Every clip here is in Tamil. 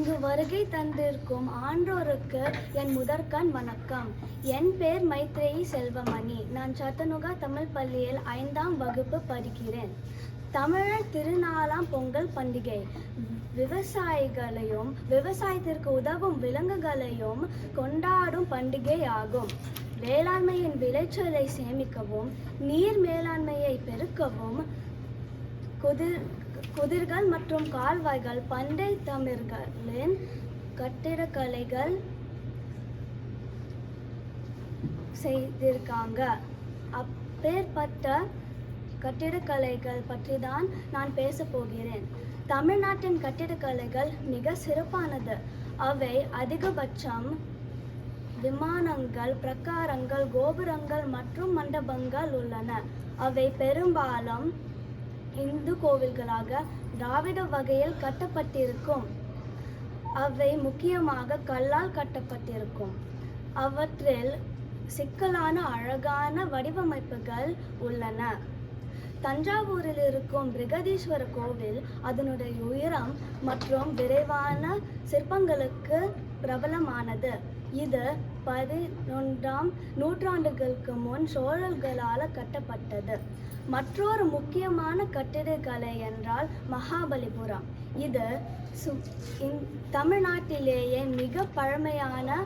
இங்கு வருகை தந்திருக்கும் ஆன்றோருக்கு என் முதற்கண் வணக்கம். என் பேர் மைத்ரேயி செல்வமணி. நான் சத்தனுகா தமிழ் பள்ளியில் 5ஆம் வகுப்பு படிக்கிறேன். தமிழர் திருநாளாம் பொங்கல் பண்டிகை விவசாயிகளையும் விவசாயத்திற்கு உதவும் விலங்குகளையும் கொண்டாடும் பண்டிகை ஆகும். வேளாண்மையின் விளைச்சலை சேமிக்கவும் நீர் மேலாண்மையை பெருக்கவும் குதிர்கள் மற்றும் கால்வாய்கள் பண்டை தமிழர்களின் கட்டிடக்கலைகள் செய்திருக்காங்க. அப்பேற்பட்ட கட்டிடக்கலைகள் பற்றி தான் நான் பேச போகிறேன். தமிழ்நாட்டின் கட்டிடக்கலைகள் மிக சிறப்பானது. அவை அதிகபட்சம் விமானங்கள், பிரகாரங்கள், கோபுரங்கள் மற்றும் மண்டபங்கள் உள்ளன. அவை பெரும்பாலும் இந்து கோவில்களாக திராவிட வகையில் கட்டப்பட்டிருக்கும். அவை முக்கியமாக கல்லால் கட்டப்பட்டிருக்கும். அவற்றில் சிக்கலான அழகான வடிவமைப்புகள் உள்ளன. தஞ்சாவூரில் இருக்கும் பிருகதீஸ்வர கோவில் அதனுடைய உயரம் மற்றும் விரைவான சிற்பங்களுக்கு பிரபலமானது. இது 11ஆம் நூற்றாண்டுகளுக்கு முன் சோழர்களால் கட்டப்பட்டது. மற்றொரு முக்கியமான கட்டிடக்கலை என்றால் மகாபலிபுரம். இது தமிழ்நாட்டிலேயே மிக பழமையான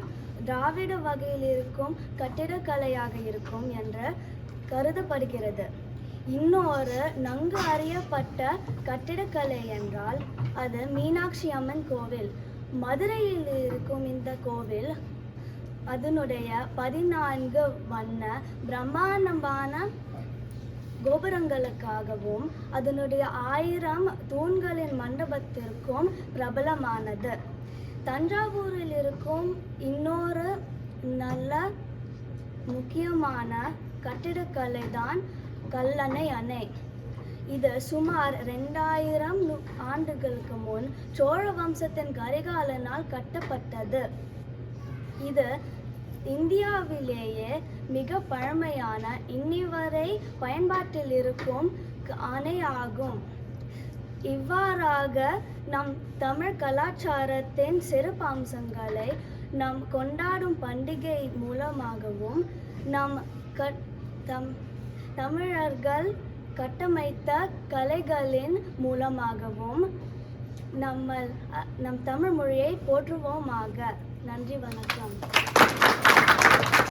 திராவிட வகையில் இருக்கும் கட்டிடக்கலையாக இருக்கும் என்று கருதப்படுகிறது. இன்னொரு நன்கு அறியப்பட்ட கட்டிடக்கலை என்றால் அது மீனாட்சி அம்மன் கோவில். மதுரையில் இருக்கும் இந்த கோவில் அதனுடைய 14 வண்ண பிரம்மாண்டமான கோபுரங்களுக்காகவும் அதனுடைய 1000 தூண்களின் மண்டபத்திற்கும் பிரபலமானது. தஞ்சாவூரில் இருக்கும் இன்னொரு நல்ல முக்கியமான கட்டிடக்கலை தான் கல்லணை அணை. இது சுமார் 2000 ஆண்டுகளுக்கு முன் சோழ வம்சத்தின் கரிகாலனால் கட்டப்பட்டது. இது இந்தியாவிலேயே மிக பழமையான இன்னிவரை பயன்பாட்டில் இருக்கும் அணை ஆகும். இவ்வாறாக நம் தமிழ் கலாச்சாரத்தின் சிறப்பு அம்சங்களை நாம் கொண்டாடும் பண்டிகை மூலமாகவும் தமிழர்கள் கட்டமைத்த கலைகளின் மூலமாகவும் நம் தமிழ் மொழியை போற்றுவோமாக. நன்றி, வணக்கம்.